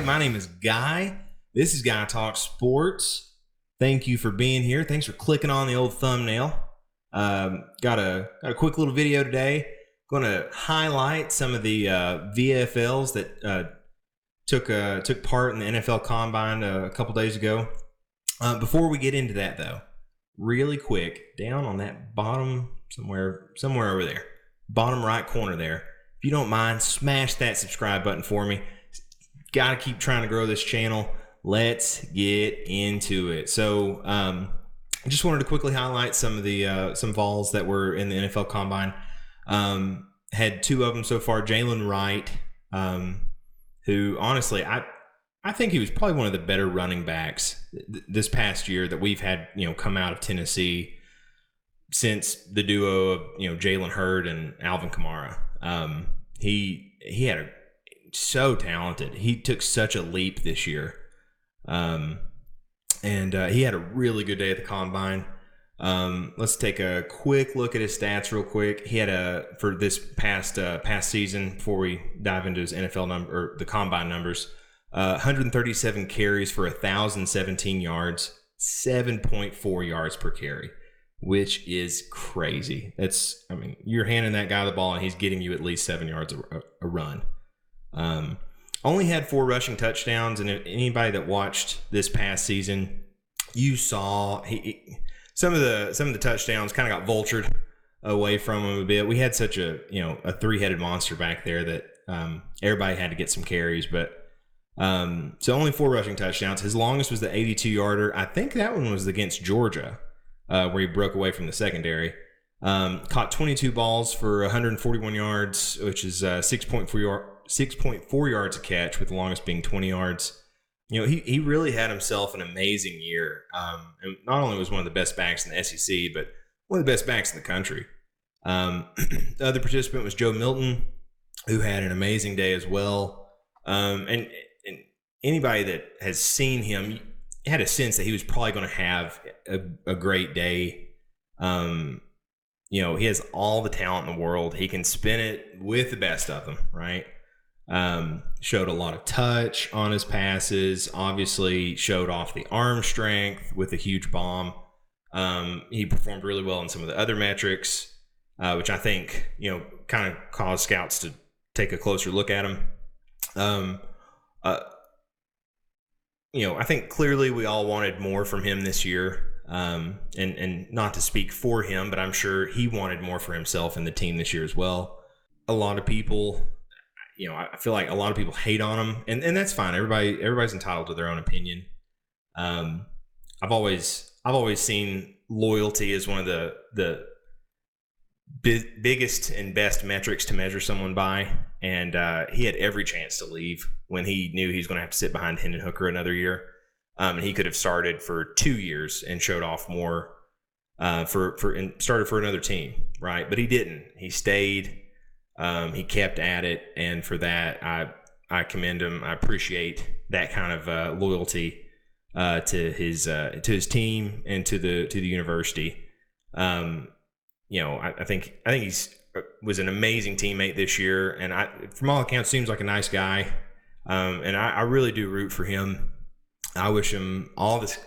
My name is Guy. This is Guy Talk Sports. Thank you for being here. Thanks for clicking on the old thumbnail. Got a quick little video today. Going to highlight some of the VFLs that took part in the NFL Combine a couple days ago. Before we get into that, though, really quick, down on that bottom somewhere over there, bottom right corner there. If you don't mind, smash that subscribe button for me. Got to keep trying to grow this channel. Let's get into it. So, I just wanted to quickly highlight some of the some Vols that were in the NFL Combine. Had two of them so far. Jalen Wright, who honestly, I think he was probably one of the better running backs this past year that we've had, come out of Tennessee since the duo of Jalen Hurd and Alvin Kamara. He had so talented. He took such a leap this year. And he had a really good day at the Combine. Let's take a quick look at his stats real quick. He had for this past season, before we dive into his NFL number or the Combine numbers, 137 carries for 1,017 yards, 7.4 yards per carry, which is crazy. You're handing that guy the ball and he's getting you at least 7 yards a run. Only had 4 rushing touchdowns, and anybody that watched this past season, you saw some of the touchdowns kind of got vultured away from him a bit. We had such a three-headed monster back there that everybody had to get some carries, but so only 4 rushing touchdowns. His longest was the 82-yarder. I think that one was against Georgia, where he broke away from the secondary. Caught 22 balls for 141 yards, which is 6.4 yards a catch, with the longest being 20 yards. He really had himself an amazing year. And not only was one of the best backs in the SEC, but one of the best backs in the country. The other participant was Joe Milton, who had an amazing day as well. And anybody that has seen him had a sense that he was probably going to have a great day. He has all the talent in the world. He can spin it with the best of them, right? Showed a lot of touch on his passes, obviously showed off the arm strength with a huge bomb. He performed really well in some of the other metrics, which I think, kind of caused scouts to take a closer look at him. I think clearly we all wanted more from him this year. And not to speak for him, but I'm sure he wanted more for himself and the team this year as well. A lot of people, I feel like a lot of people hate on him, and that's fine. Everybody's entitled to their own opinion. I've always seen loyalty as one of the biggest and best metrics to measure someone by, and he had every chance to leave when he knew he was going to have to sit behind Hendon Hooker another year. And he could have started for 2 years and showed off more and started for another team, right? But he didn't. He stayed. He kept at it, and for that, I commend him. I appreciate that kind of loyalty to his team and to the university. I think he's was an amazing teammate this year, and from all accounts, seems like a nice guy. And I really do root for him. I wish him all this,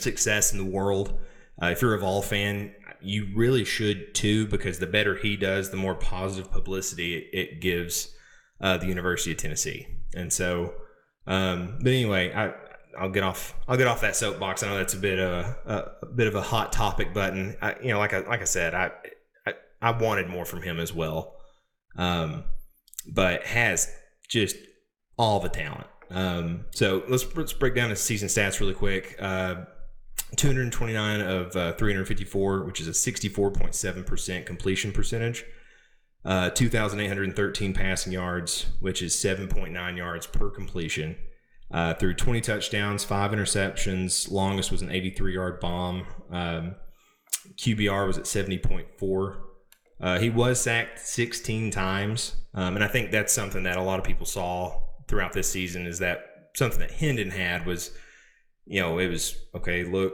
success in the world. If you're a Vol fan, you really should too, because the better he does, the more positive publicity it gives the University of Tennessee. And so, but anyway, I'll get off that soapbox. I know that's a bit of a hot topic button. Like I said, I wanted more from him as well, but has just all the talent. So let's break down his season stats really quick. 229 of 354, which is a 64.7% completion percentage. 2,813 passing yards, which is 7.9 yards per completion. Through 20 touchdowns, 5 interceptions. Longest was an 83-yard bomb. QBR was at 70.4. He was sacked 16 times, and I think that's something that a lot of people saw throughout this season, is that something that Hendon had was, it was, okay, look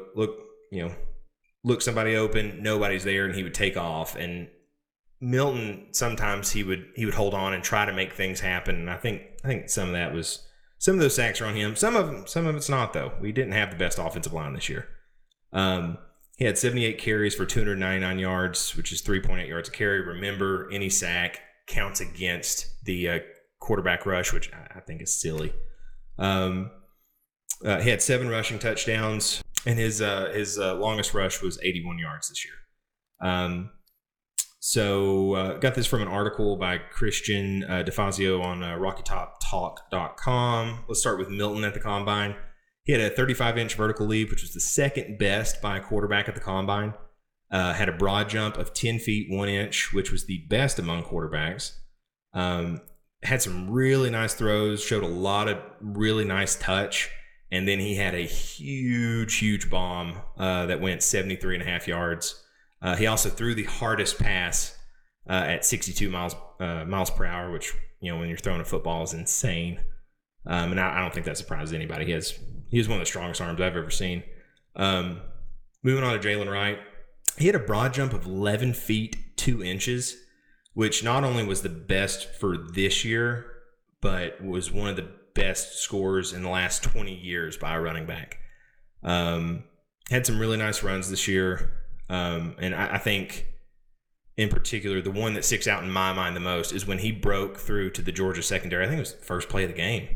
somebody open, nobody's there, and he would take off. And Milton, sometimes he would hold on and try to make things happen. And I think some of that was some of those sacks are on him. Some of it's not, though. We didn't have the best offensive line this year. He had 78 carries for 299 yards, which is 3.8 yards a carry. Remember, any sack counts against the quarterback rush, which I think is silly. He had 7 rushing touchdowns, and his longest rush was 81 yards this year. So got this from an article by Christian DeFazio on RockyTopTalk.com. Let's start with Milton at the Combine. He had a 35-inch vertical leap, which was the second best by a quarterback at the Combine. Had a broad jump of 10 feet, 1 inch, which was the best among quarterbacks. Had some really nice throws, showed a lot of really nice touch. And then he had a huge bomb that went 73.5 yards. He also threw the hardest pass at 62 miles per hour, which, when you're throwing a football is insane. And I don't think that surprises anybody. He has one of the strongest arms I've ever seen. Moving on to Jalen Wright. He had a broad jump of 11 feet, 2 inches, which not only was the best for this year, but was one of the best scores in the last 20 years by a running back. Had some really nice runs this year. And I think, in particular, the one that sticks out in my mind the most is when he broke through to the Georgia secondary. I think it was the first play of the game.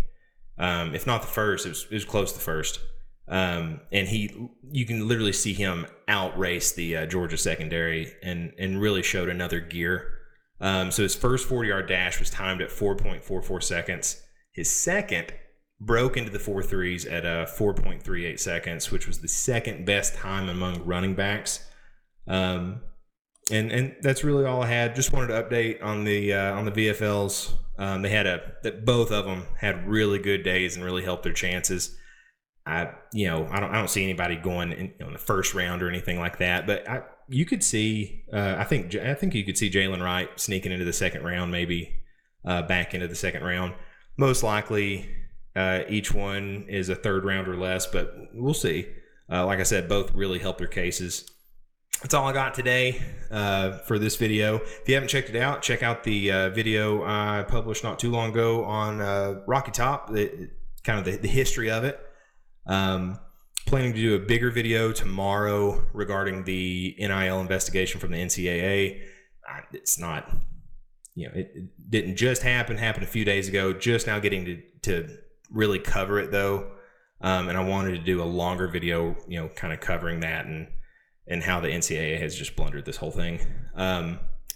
If not the first, it was close to the first. And you can literally see him outrace the Georgia secondary and really showed another gear. So his first 40-yard dash was timed at 4.44 seconds. His second broke into the 4.3s at 4.38 seconds, which was the second best time among running backs. And that's really all I had. Just wanted to update on the VFLs. They had that both of them had really good days and really helped their chances. I don't see anybody going in the first round or anything like that, but you could see. I think you could see Jalen Wright sneaking into the second round, maybe back into the second round. Most likely, each one is a third round or less, but we'll see. Like I said, both really help their cases. That's all I got today for this video. If you haven't checked it out, check out the video I published not too long ago on Rocky Top, kind of the history of it. Planning to do a bigger video tomorrow regarding the NIL investigation from the NCAA. It's not, it didn't just happened a few days ago, just now getting to really cover it though. And I wanted to do a longer video, kind of covering that and how the NCAA has just blundered this whole thing.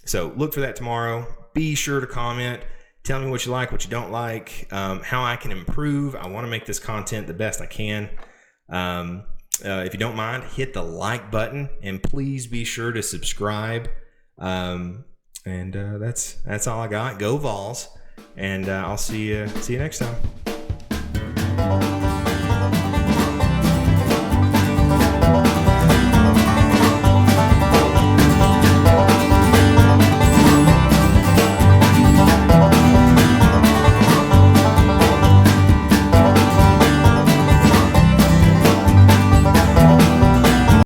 So look for that tomorrow. Be sure to comment. Tell me what you like, what you don't like, how I can improve. I want to make this content the best I can. If you don't mind, hit the like button, and please be sure to subscribe. And that's all I got. Go Vols, and I'll see you next time.